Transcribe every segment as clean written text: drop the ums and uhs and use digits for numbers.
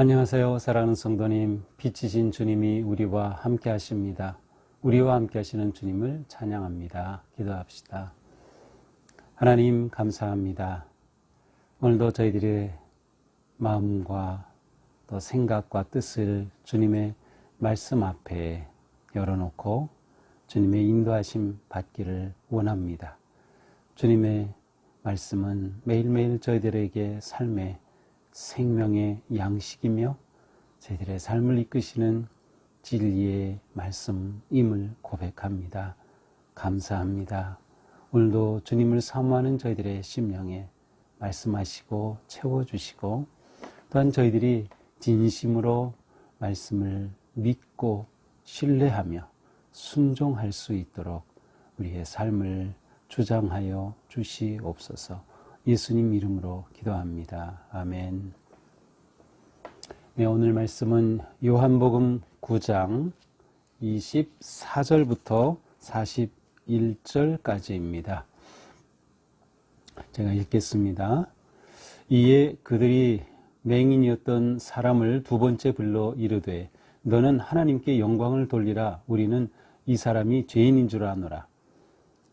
안녕하세요. 사랑하는 성도님, 빛이신 주님이 우리와 함께 하십니다. 우리와 함께 하시는 주님을 찬양합니다. 기도합시다. 하나님 감사합니다. 오늘도 저희들의 마음과 또 생각과 뜻을 주님의 말씀 앞에 열어놓고 주님의 인도하심 받기를 원합니다. 주님의 말씀은 매일매일 저희들에게 삶의 생명의 양식이며 저희들의 삶을 이끄시는 진리의 말씀임을 고백합니다. 감사합니다. 오늘도 주님을 사모하는 저희들의 심령에 말씀하시고 채워주시고 또한 저희들이 진심으로 말씀을 믿고 신뢰하며 순종할 수 있도록 우리의 삶을 주장하여 주시옵소서. 예수님 이름으로 기도합니다. 아멘. 네, 오늘 말씀은 요한복음 9장 24절부터 41절까지입니다. 제가 읽겠습니다. 이에 그들이 맹인이었던 사람을 두 번째 불러 이르되 너는 하나님께 영광을 돌리라. 우리는 이 사람이 죄인인 줄 아노라.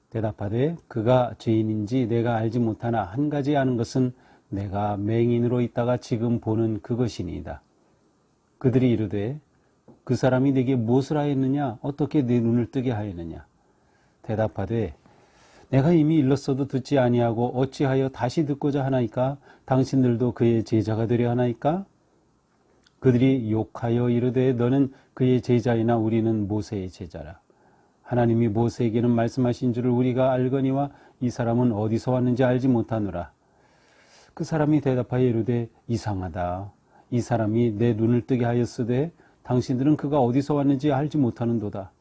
대답하되 그가 죄인인지 내가 알지 못하나 한 가지 아는 것은 내가 맹인으로 있다가 지금 보는 그것이니이다. 그들이 이르되 그 사람이 네게 무엇을 하였느냐? 어떻게 네 눈을 뜨게 하였느냐? 대답하되 내가 이미 일렀어도 듣지 아니하고 어찌하여 다시 듣고자 하나이까? 당신들도 그의 제자가 되려 하나이까? 그들이 욕하여 이르되 너는 그의 제자이나 우리는 모세의 제자라. 하나님이 모세에게는 말씀하신 줄을 우리가 알거니와 이 사람은 어디서 왔는지 알지 못하노라. 그 사람이 대답하여 이르되 이상하다. 이 사람이 내 눈을 뜨게 하였으되 당신들은 그가 어디서 왔는지 알지 못하는도다.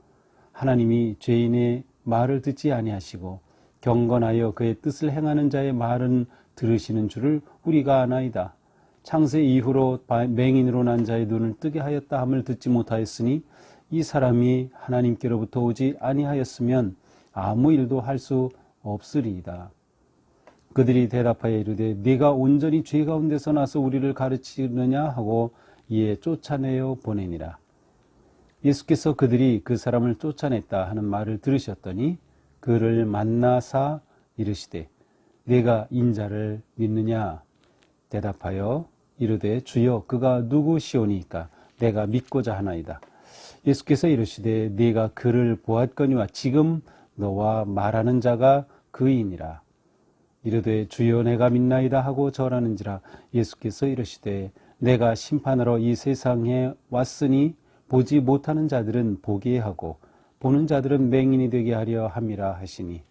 하나님이 죄인의 말을 듣지 아니하시고 경건하여 그의 뜻을 행하는 자의 말은 들으시는 줄을 우리가 아나이다. 창세 이후로 맹인으로 난 자의 눈을 뜨게 하였다 함을 듣지 못하였으니 이 사람이 하나님께로부터 오지 아니하였으면 아무 일도 할 수 없으리이다. 그들이 대답하여 이르되 네가 온전히 죄 가운데서 나서 우리를 가르치느냐 하고 이에 쫓아내어 보내니라. 예수께서 그들이 그 사람을 쫓아냈다 하는 말을 들으셨더니 그를 만나사 이르시되 네가 인자를 믿느냐? 대답하여 이르되 주여 그가 누구시오니까 내가 믿고자 하나이다. 예수께서 이르시되 네가 그를 보았거니와 지금 너와 말하는 자가 그이니라. 이르되 주여 내가 믿나이다 하고 절하는지라. 예수께서 이르시되 내가 심판하러 이 세상에 왔으니 보지 못하는 자들은 보게 하고 보는 자들은 맹인이 되게 하려 함이라 하시니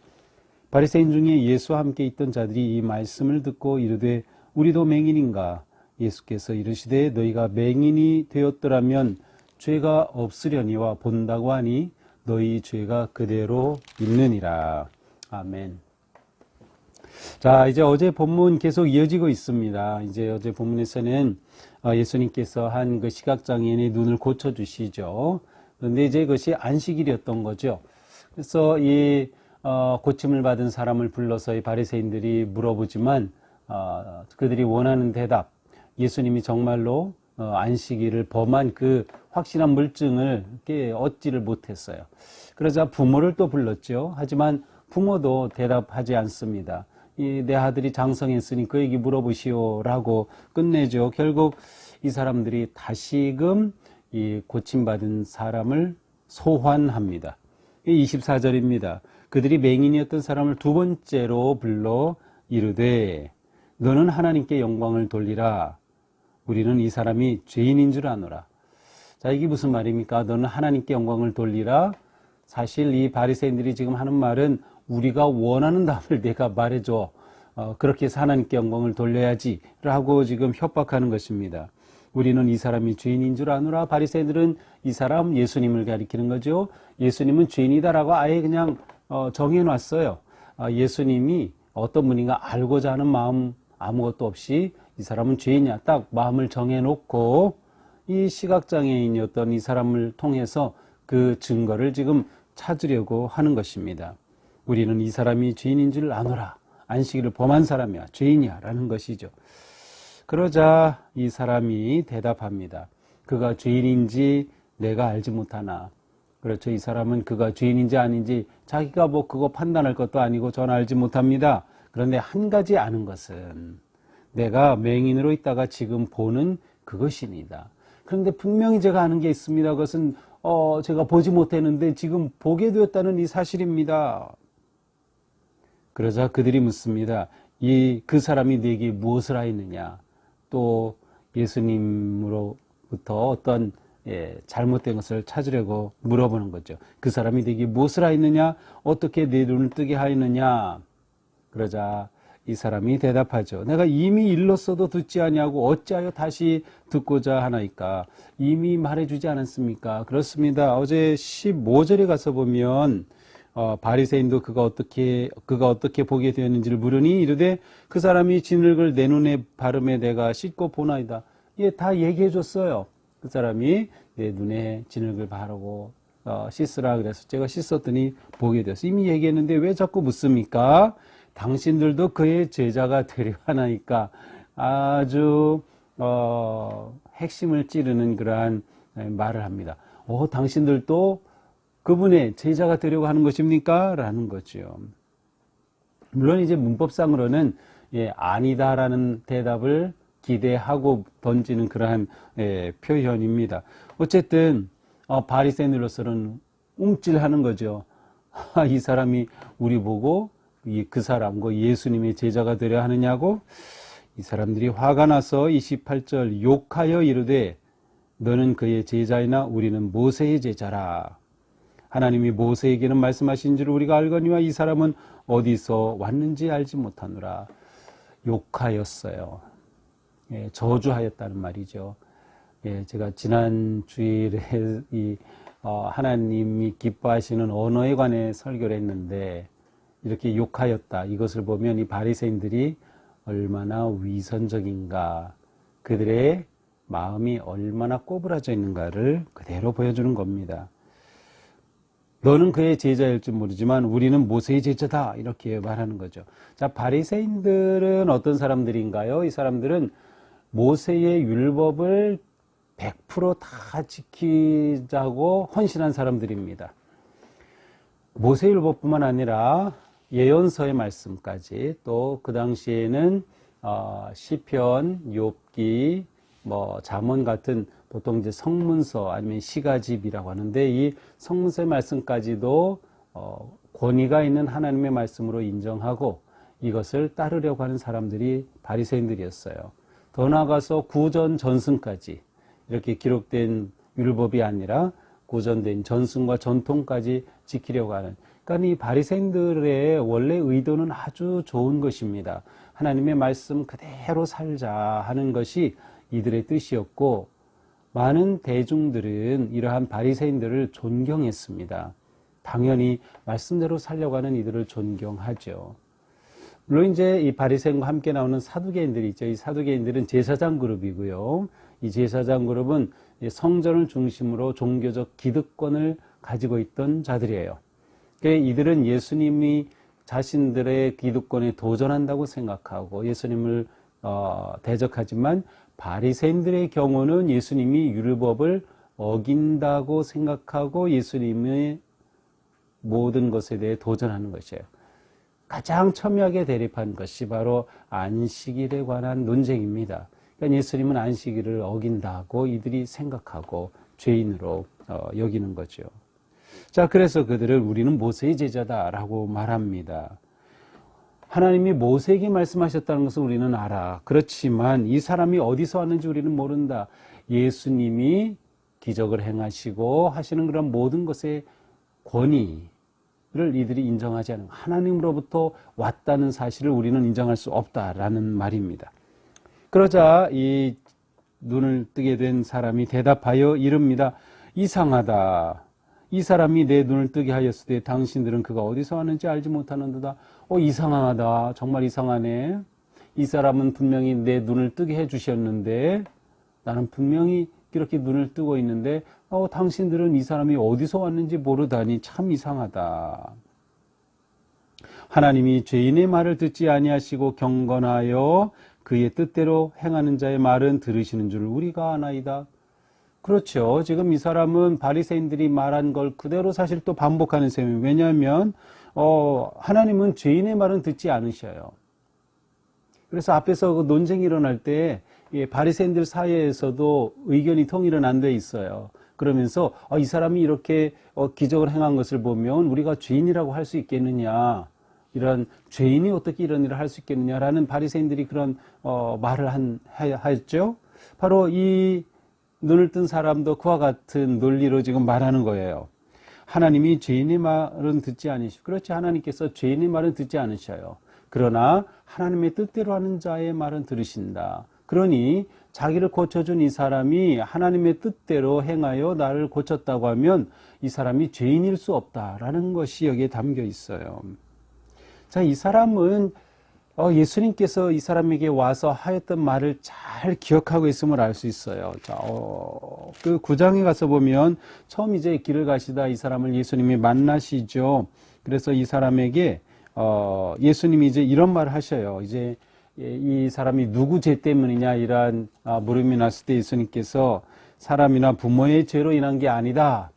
바리새인 중에 예수와 함께 있던 자들이 이 말씀을 듣고 이르되 우리도 맹인인가? 예수께서 이르시되 너희가 맹인이 되었더라면 죄가 없으려니와 본다고 하니 너희 죄가 그대로 있느니라. 아멘. 자, 이제 어제 본문 계속 이어지고 있습니다. 이제 어제 본문에서는 예수님께서 한 그 시각장애인의 눈을 고쳐주시죠. 그런데 이제 그것이 안식일이었던 거죠. 그래서 이 고침을 받은 사람을 불러서 이 바리새인들이 물어보지만 그들이 원하는 대답, 예수님이 정말로 안식일을 범한 그 확실한 물증을 얻지를 못했어요. 그러자 부모를 또 불렀죠. 하지만 부모도 대답하지 않습니다. 내 아들이 장성했으니 그에게 물어보시오라고 끝내죠. 결국 이 사람들이 다시금 이 고침받은 사람을 소환합니다. 24절입니다. 그들이 맹인이었던 사람을 두 번째로 불러 이르되 너는 하나님께 영광을 돌리라. 우리는 이 사람이 죄인인 줄 아노라. 자, 이게 무슨 말입니까? 너는 하나님께 영광을 돌리라. 사실 이 바리새인들이 지금 하는 말은 우리가 원하는 답을 내가 말해줘. 그렇게 해서 하나님께 영광을 돌려야지 라고 지금 협박하는 것입니다. 우리는 이 사람이 죄인인 줄 아노라. 바리새인들은 이 사람 예수님을 가리키는 거죠. 예수님은 죄인이다라고 아예 그냥 정해놨어요. 예수님이 어떤 분인가 알고자 하는 마음 아무것도 없이 이 사람은 죄인이야 딱 마음을 정해놓고 이 시각장애인이었던 이 사람을 통해서 그 증거를 지금 찾으려고 하는 것입니다. 우리는 이 사람이 죄인인 줄 아노라. 안식일을 범한 사람이야, 죄인이야 라는 것이죠. 그러자 이 사람이 대답합니다. 그가 죄인인지 내가 알지 못하나. 그렇죠. 이 사람은 그가 죄인인지 아닌지 자기가 뭐 그거 판단할 것도 아니고 저는 알지 못합니다. 그런데 한 가지 아는 것은 내가 맹인으로 있다가 지금 보는 그것입니다. 그런데 분명히 제가 아는 게 있습니다. 그것은 제가 보지 못했는데 지금 보게 되었다는 이 사실입니다. 그러자 그들이 묻습니다. 그 사람이 네게 무엇을 하였느냐? 또 예수님으로부터 어떤 잘못된 것을 찾으려고 물어보는 거죠. 그 사람이 네게 무엇을 하였느냐? 어떻게 네 눈을 뜨게 하였느냐? 그러자 이 사람이 대답하죠. 내가 이미 일렀어도 듣지 아니하고 어찌하여 다시 듣고자 하나이까? 이미 말해주지 않았습니까? 그렇습니다. 어제 15절에 가서 보면 바리새인도 그가 어떻게 보게 되었는지를 물으니 이르되 그 사람이 진흙을 내 눈에 바르매 내가 씻고 보나이다. 다 얘기해 줬어요. 그 사람이 내 눈에 진흙을 바르고 씻으라 그래서 제가 씻었더니 보게 되었어요. 이미 얘기했는데 왜 자꾸 묻습니까? 당신들도 그의 제자가 되려 하나이까? 아주 핵심을 찌르는 그러한 말을 합니다. 당신들도 그분의 제자가 되려고 하는 것입니까? 라는 거죠. 물론 이제 문법상으로는 아니다라는 대답을 기대하고 던지는 그러한 표현입니다. 어쨌든 바리새인으로서는 움찔하는 거죠. 이 사람이 우리 보고 그 사람과 예수님의 제자가 되려 하느냐고. 이 사람들이 화가 나서 28절 욕하여 이르되 너는 그의 제자이나 우리는 모세의 제자라. 하나님이 모세에게는 말씀하신 줄 우리가 알거니와 이 사람은 어디서 왔는지 알지 못하노라. 욕하였어요. 저주하였다는 말이죠. 제가 지난 주일에 하나님이 기뻐하시는 언어에 관해 설교를 했는데 이렇게 욕하였다. 이것을 보면 이 바리새인들이 얼마나 위선적인가, 그들의 마음이 얼마나 꼬부라져 있는가를 그대로 보여주는 겁니다. 너는 그의 제자일 줄 모르지만 우리는 모세의 제자다. 이렇게 말하는 거죠. 자, 바리새인들은 어떤 사람들인가요? 이 사람들은 모세의 율법을 100%다 지키자고 헌신한 사람들입니다. 모세 율법뿐만 아니라 예언서의 말씀까지, 또 그 당시에는 시편, 욥기, 잠언 같은 보통 이제 성문서 아니면 시가집이라고 하는데 이 성문서의 말씀까지도 권위가 있는 하나님의 말씀으로 인정하고 이것을 따르려고 하는 사람들이 바리새인들이었어요. 더 나아가서 구전 전승까지 이렇게 기록된 율법이 아니라 고전된 전승과 전통까지 지키려고 하는, 그러니까 이 바리새인들의 원래 의도는 아주 좋은 것입니다. 하나님의 말씀 그대로 살자 하는 것이 이들의 뜻이었고, 많은 대중들은 이러한 바리새인들을 존경했습니다. 당연히 말씀대로 살려고 하는 이들을 존경하죠. 물론 이제 이 바리새인과 함께 나오는 사두개인들이 있죠. 이 사두개인들은 제사장 그룹이고요. 이 제사장 그룹은 성전을 중심으로 종교적 기득권을 가지고 있던 자들이에요. 이들은 예수님이 자신들의 기득권에 도전한다고 생각하고 예수님을 대적하지만, 바리새인들의 경우는 예수님이 율법을 어긴다고 생각하고 예수님의 모든 것에 대해 도전하는 것이에요. 가장 첨예하게 대립한 것이 바로 안식일에 관한 논쟁입니다. 그러니까 예수님은 안식일을 어긴다고 이들이 생각하고 죄인으로 여기는 거죠. 자, 그래서 그들은 우리는 모세의 제자다라고 말합니다. 하나님이 모세에게 말씀하셨다는 것을 우리는 알아. 그렇지만 이 사람이 어디서 왔는지 우리는 모른다. 예수님이 기적을 행하시고 하시는 그런 모든 것의 권위를 이들이 인정하지 않은, 하나님으로부터 왔다는 사실을 우리는 인정할 수 없다라는 말입니다. 그러자 이 눈을 뜨게 된 사람이 대답하여 이릅니다. 이상하다. 이 사람이 내 눈을 뜨게 하였을 때 당신들은 그가 어디서 왔는지 알지 못하는도다. 이상하다. 정말 이상하네. 이 사람은 분명히 내 눈을 뜨게 해주셨는데 나는 분명히 이렇게 눈을 뜨고 있는데 당신들은 이 사람이 어디서 왔는지 모르다니 참 이상하다. 하나님이 죄인의 말을 듣지 아니하시고 경건하여 그의 뜻대로 행하는 자의 말은 들으시는 줄 우리가 아나이다. 그렇죠. 지금 이 사람은 바리새인들이 말한 걸 그대로 사실 또 반복하는 셈이에요. 왜냐하면 하나님은 죄인의 말은 듣지 않으셔요. 그래서 앞에서 그 논쟁이 일어날 때 바리새인들 사이에서도 의견이 통일은 안 돼 있어요. 그러면서 이 사람이 이렇게 기적을 행한 것을 보면 우리가 죄인이라고 할 수 있겠느냐, 이런 죄인이 어떻게 이런 일을 할 수 있겠느냐라는 바리새인들이 그런 말을 하였죠. 바로 이 눈을 뜬 사람도 그와 같은 논리로 지금 말하는 거예요. 하나님이 죄인의 말은 듣지 않으시고, 그렇지, 하나님께서 죄인의 말은 듣지 않으셔요. 그러나 하나님의 뜻대로 하는 자의 말은 들으신다. 그러니 자기를 고쳐준 이 사람이 하나님의 뜻대로 행하여 나를 고쳤다고 하면 이 사람이 죄인일 수 없다라는 것이 여기에 담겨 있어요. 자, 이 사람은 예수님께서 이 사람에게 와서 하였던 말을 잘 기억하고 있음을 알 수 있어요. 자, 그 9장에 가서 보면 처음 이제 길을 가시다 이 사람을 예수님이 만나시죠. 그래서 이 사람에게 예수님이 이제 이런 말을 하셔요. 이제 이 사람이 누구 죄 때문이냐 이런 물음이 났을 때 예수님께서 사람이나 부모의 죄로 인한 게 아니다.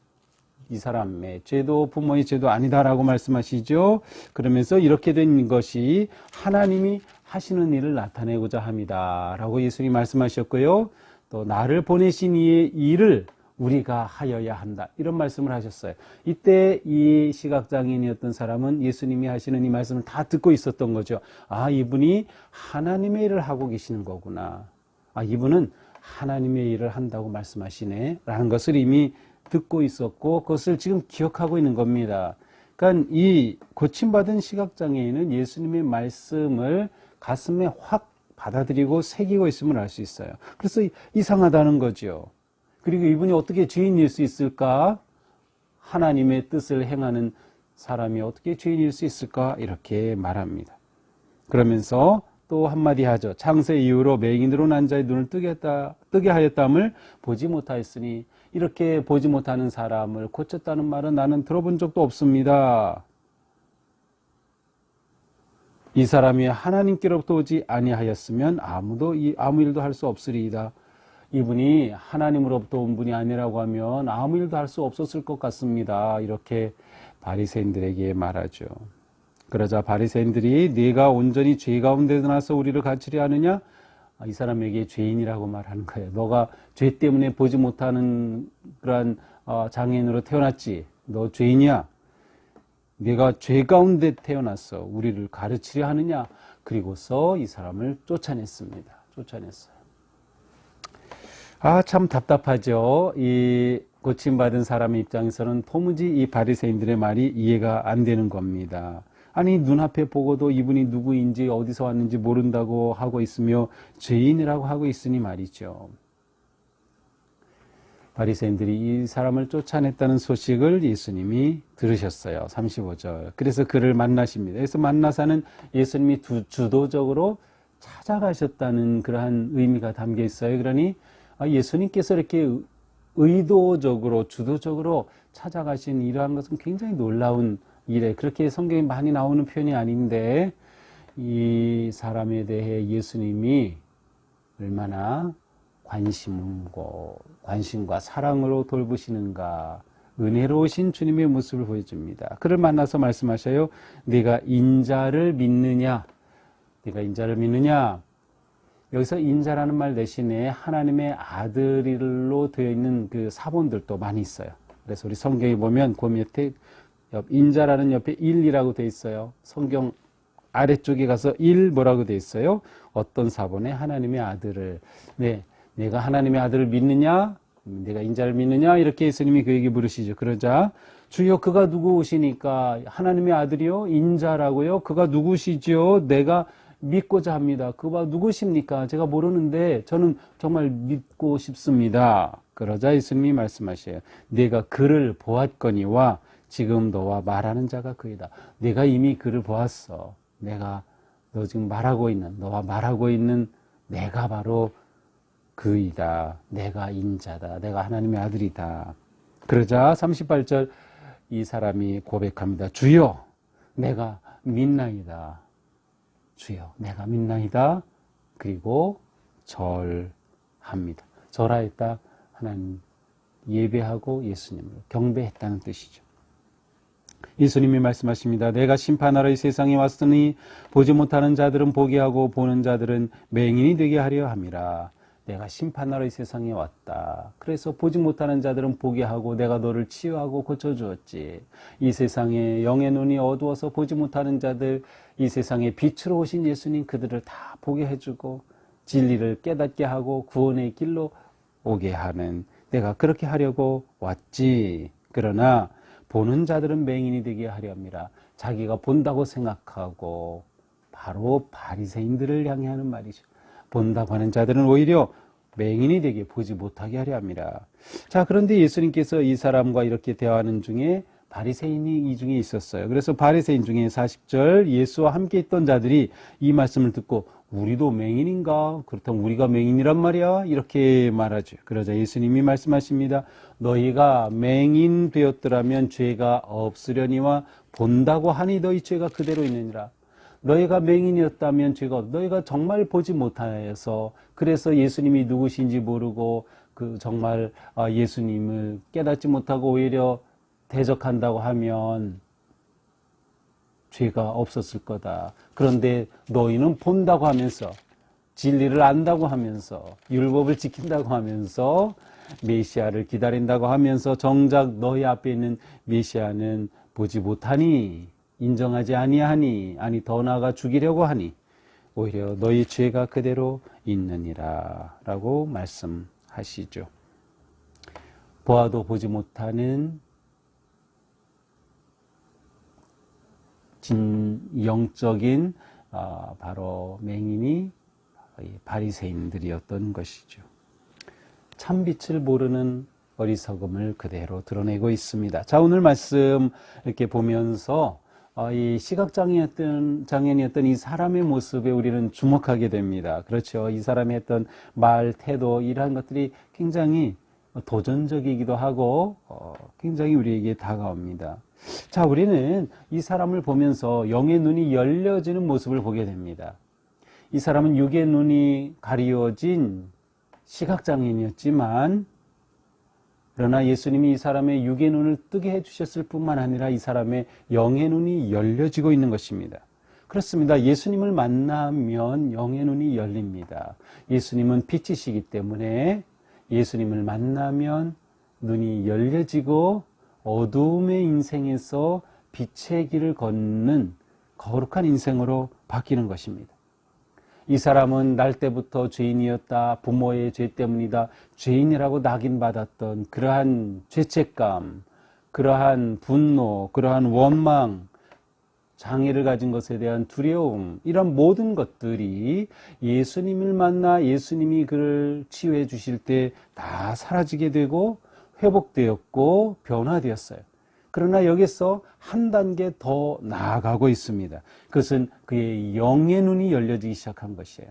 이 사람의 죄도 부모의 죄도 아니다라고 말씀하시죠. 그러면서 이렇게 된 것이 하나님이 하시는 일을 나타내고자 합니다. 라고 예수님이 말씀하셨고요. 또 나를 보내신 이의 일을 우리가 하여야 한다. 이런 말씀을 하셨어요. 이때 이 시각장애인이었던 사람은 예수님이 하시는 이 말씀을 다 듣고 있었던 거죠. 이분이 하나님의 일을 하고 계시는 거구나. 이분은 하나님의 일을 한다고 말씀하시네. 라는 것을 이미 듣고 있었고 그것을 지금 기억하고 있는 겁니다. 그러니까 이 고침받은 시각장애인은 예수님의 말씀을 가슴에 확 받아들이고 새기고 있음을 알 수 있어요. 그래서 이상하다는 거죠. 그리고 이분이 어떻게 죄인일 수 있을까? 하나님의 뜻을 행하는 사람이 어떻게 죄인일 수 있을까? 이렇게 말합니다. 그러면서 또 한마디 하죠. 창세 이후로 맹인으로 난 자의 눈을 뜨게 하였담을 보지 못하였으니, 이렇게 보지 못하는 사람을 고쳤다는 말은 나는 들어본 적도 없습니다. 이 사람이 하나님께로부터 오지 아니하였으면 아무 일도 할 수 없으리이다. 이분이 하나님으로부터 온 분이 아니라고 하면 아무 일도 할 수 없었을 것 같습니다. 이렇게 바리새인들에게 말하죠. 그러자 바리새인들이 네가 온전히 죄 가운데 나서 우리를 가르치려 하느냐? 이 사람에게 죄인이라고 말하는 거예요. 너가 죄 때문에 보지 못하는 그런 장애인으로 태어났지. 너 죄인이야. 네가 죄 가운데 태어났어. 우리를 가르치려 하느냐? 그리고서 이 사람을 쫓아냈습니다. 쫓아냈어요. 참 답답하죠. 이 고침받은 사람의 입장에서는 도무지 이 바리새인들의 말이 이해가 안 되는 겁니다. 아니, 눈앞에 보고도 이분이 누구인지 어디서 왔는지 모른다고 하고 있으며 죄인이라고 하고 있으니 말이죠. 바리새인들이 이 사람을 쫓아냈다는 소식을 예수님이 들으셨어요. 35절. 그래서 그를 만나십니다. 그래서 만나서는 예수님이 주도적으로 찾아가셨다는 그러한 의미가 담겨 있어요. 그러니 예수님께서 이렇게 의도적으로 주도적으로 찾아가신 이러한 것은 굉장히 놀라운 일에, 그렇게 성경에 많이 나오는 표현이 아닌데 이 사람에 대해 예수님이 얼마나 관심과 사랑으로 돌보시는가, 은혜로우신 주님의 모습을 보여줍니다. 그를 만나서 말씀하셔요. 네가 인자를 믿느냐? 네가 인자를 믿느냐? 여기서 인자라는 말 대신에 하나님의 아들로 되어 있는 그 사본들도 많이 있어요. 그래서 우리 성경에 보면 그 밑에 인자라는 옆에 일이라고 되어 있어요. 성경 아래쪽에 가서 뭐라고 되어 있어요? 어떤 사본에 하나님의 아들을, 내가 하나님의 아들을 믿느냐? 내가 인자를 믿느냐? 이렇게 예수님이 그에게 물으시죠. 그러자 주여, 그가 누구시니까? 하나님의 아들이요? 인자라고요? 그가 누구시죠? 내가 믿고자 합니다. 그가 누구십니까? 제가 모르는데 저는 정말 믿고 싶습니다. 그러자 예수님이 말씀하셔요. 내가 그를 보았거니와 지금 너와 말하는 자가 그이다. 내가 이미 그를 보았어. 너 지금 너와 말하고 있는 내가 바로 그이다. 내가 인자다. 내가 하나님의 아들이다. 그러자 38절 이 사람이 고백합니다. 주여, 내가 믿나이다. 주여, 내가 믿나이다. 그리고 절합니다. 절하였다 하나님 예배하고 예수님을 경배했다는 뜻이죠. 예수님이 말씀하십니다. 내가 심판하러 이 세상에 왔으니 보지 못하는 자들은 보게 하고 보는 자들은 맹인이 되게 하려 함이라. 내가 심판하러 이 세상에 왔다. 그래서 보지 못하는 자들은 보게 하고 내가 너를 치유하고 고쳐주었지. 이 세상에 영의 눈이 어두워서 보지 못하는 자들, 이 세상에 빛으로 오신 예수님 그들을 다 보게 해주고 진리를 깨닫게 하고 구원의 길로 오게 하는, 내가 그렇게 하려고 왔지. 그러나 보는 자들은 맹인이 되게 하려 합니다. 자기가 본다고 생각하고, 바로 바리새인들을 향해 하는 말이죠. 본다고 하는 자들은 오히려 맹인이 되게 보지 못하게 하려 합니다. 자, 그런데 예수님께서 이 사람과 이렇게 대화하는 중에 바리새인이 이 중에 있었어요. 그래서 바리새인 중에 40절 예수와 함께 있던 자들이 이 말씀을 듣고 우리도 맹인인가? 그렇다면 우리가 맹인이란 말이야? 이렇게 말하죠. 그러자 예수님이 말씀하십니다. 너희가 맹인 되었더라면 죄가 없으려니와 본다고 하니 너희 죄가 그대로 있느니라. 너희가 맹인이었다면 죄가, 너희가 정말 보지 못하여서, 그래서 예수님이 누구신지 모르고 정말 예수님을 깨닫지 못하고 오히려 대적한다고 하면 죄가 없었을 거다. 그런데 너희는 본다고 하면서, 진리를 안다고 하면서, 율법을 지킨다고 하면서, 메시아를 기다린다고 하면서 정작 너희 앞에 있는 메시아는 보지 못하니, 인정하지 아니하니, 아니 더 나아가 죽이려고 하니 오히려 너희 죄가 그대로 있느니라 라고 말씀하시죠. 보아도 보지 못하는 영적인 바로 맹인이 바리새인들이었던 것이죠. 참빛을 모르는 어리석음을 그대로 드러내고 있습니다. 자, 오늘 말씀 이렇게 보면서 이 시각장애인이었던 이 사람의 모습에 우리는 주목하게 됩니다. 그렇죠. 이 사람이 했던 말, 태도, 이러한 것들이 굉장히 도전적이기도 하고 굉장히 우리에게 다가옵니다. 자, 우리는 이 사람을 보면서 영의 눈이 열려지는 모습을 보게 됩니다. 이 사람은 육의 눈이 가리워진 시각장애인이었지만, 그러나 예수님이 이 사람의 육의 눈을 뜨게 해주셨을 뿐만 아니라 이 사람의 영의 눈이 열려지고 있는 것입니다. 그렇습니다. 예수님을 만나면 영의 눈이 열립니다. 예수님은 빛이시기 때문에 예수님을 만나면 눈이 열려지고 어두움의 인생에서 빛의 길을 걷는 거룩한 인생으로 바뀌는 것입니다. 이 사람은 날 때부터 죄인이었다, 부모의 죄 때문이다, 죄인이라고 낙인받았던 그러한 죄책감, 그러한 분노, 그러한 원망, 장애를 가진 것에 대한 두려움, 이런 모든 것들이 예수님을 만나 예수님이 그를 치유해 주실 때 다 사라지게 되고 회복되었고 변화되었어요. 그러나 여기서 한 단계 더 나아가고 있습니다. 그것은 그의 영의 눈이 열려지기 시작한 것이에요.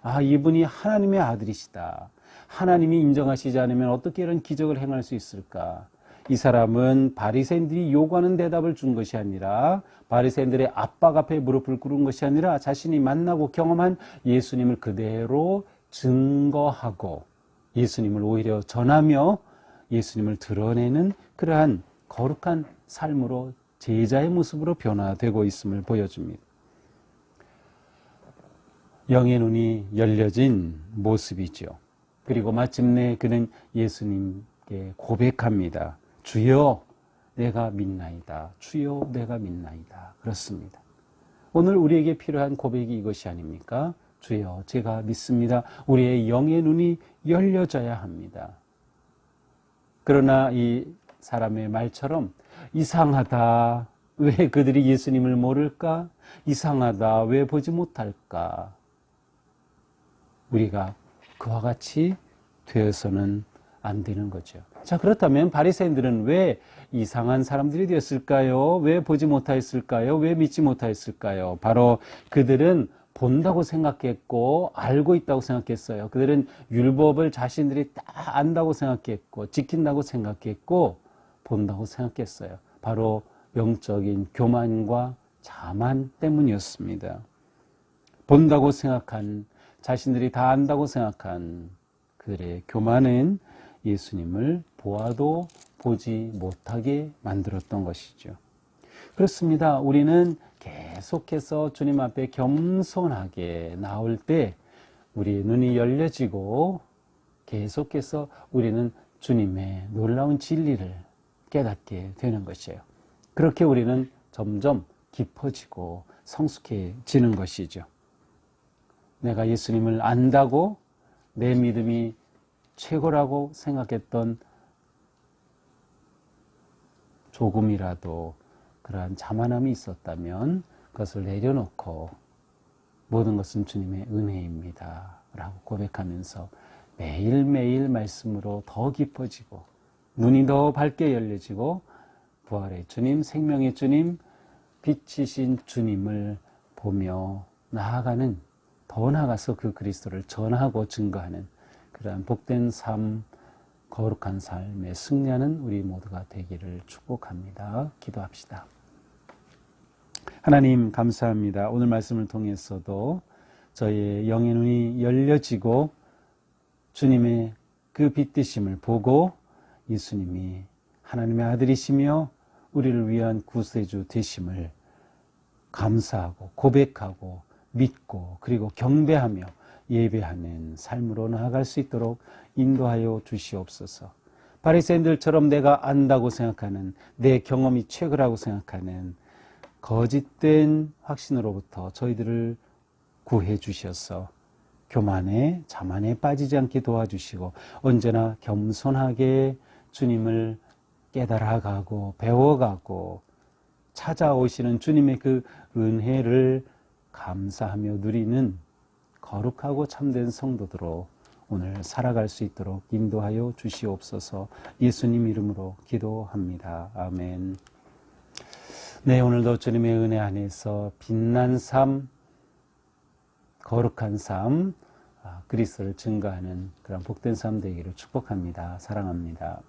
아, 이분이 하나님의 아들이시다. 하나님이 인정하시지 않으면 어떻게 이런 기적을 행할 수 있을까? 이 사람은 바리새인들이 요구하는 대답을 준 것이 아니라, 바리새인들의 압박 앞에 무릎을 꿇은 것이 아니라 자신이 만나고 경험한 예수님을 그대로 증거하고 예수님을 오히려 전하며 예수님을 드러내는 그러한 거룩한 삶으로, 제자의 모습으로 변화되고 있음을 보여줍니다. 영의 눈이 열려진 모습이죠. 그리고 마침내 그는 예수님께 고백합니다. 주여, 내가 믿나이다. 주여, 내가 믿나이다. 그렇습니다. 오늘 우리에게 필요한 고백이 이것이 아닙니까? 주여, 제가 믿습니다. 우리의 영의 눈이 열려져야 합니다. 그러나 이 사람의 말처럼 이상하다. 왜 그들이 예수님을 모를까? 이상하다. 왜 보지 못할까? 우리가 그와 같이 되어서는 안 되는 거죠. 자, 그렇다면 바리새인들은 왜 이상한 사람들이 되었을까요? 왜 보지 못하였을까요? 왜 믿지 못하였을까요? 바로 그들은 본다고 생각했고 알고 있다고 생각했어요. 그들은 율법을 자신들이 다 안다고 생각했고 지킨다고 생각했고 본다고 생각했어요. 바로 영적인 교만과 자만 때문이었습니다. 본다고 생각한 자신들이 다 안다고 생각한 그들의 교만은 예수님을 보아도 보지 못하게 만들었던 것이죠. 그렇습니다. 우리는 계속해서 주님 앞에 겸손하게 나올 때 우리의 눈이 열려지고 계속해서 우리는 주님의 놀라운 진리를 깨닫게 되는 것이에요. 그렇게 우리는 점점 깊어지고 성숙해지는 것이죠. 내가 예수님을 안다고 내 믿음이 최고라고 생각했던 조금이라도 그러한 자만함이 있었다면 그것을 내려놓고 모든 것은 주님의 은혜입니다 라고 고백하면서 매일매일 말씀으로 더 깊어지고 눈이 더 밝게 열려지고 부활의 주님, 생명의 주님, 빛이신 주님을 보며 나아가는, 더 나아가서 그 그리스도를 전하고 증거하는 그러한 복된 삶, 거룩한 삶에 승리하는 우리 모두가 되기를 축복합니다. 기도합시다. 하나님 감사합니다. 오늘 말씀을 통해서도 저희의 영의 눈이 열려지고 주님의 그 빛되심을 보고 예수님이 하나님의 아들이시며 우리를 위한 구세주 되심을 감사하고 고백하고 믿고 그리고 경배하며 예배하는 삶으로 나아갈 수 있도록 인도하여 주시옵소서. 바리새인들처럼 내가 안다고 생각하는, 내 경험이 최고라고 생각하는 거짓된 확신으로부터 저희들을 구해 주셔서 교만에, 자만에 빠지지 않게 도와주시고 언제나 겸손하게 주님을 깨달아가고 배워가고 찾아오시는 주님의 그 은혜를 감사하며 누리는 거룩하고 참된 성도들로 오늘 살아갈 수 있도록 인도하여 주시옵소서. 예수님 이름으로 기도합니다. 아멘. 네, 오늘도 주님의 은혜 안에서 빛난 삶, 거룩한 삶, 그리스도를 증거하는 그런 복된 삶 되기를 축복합니다. 사랑합니다.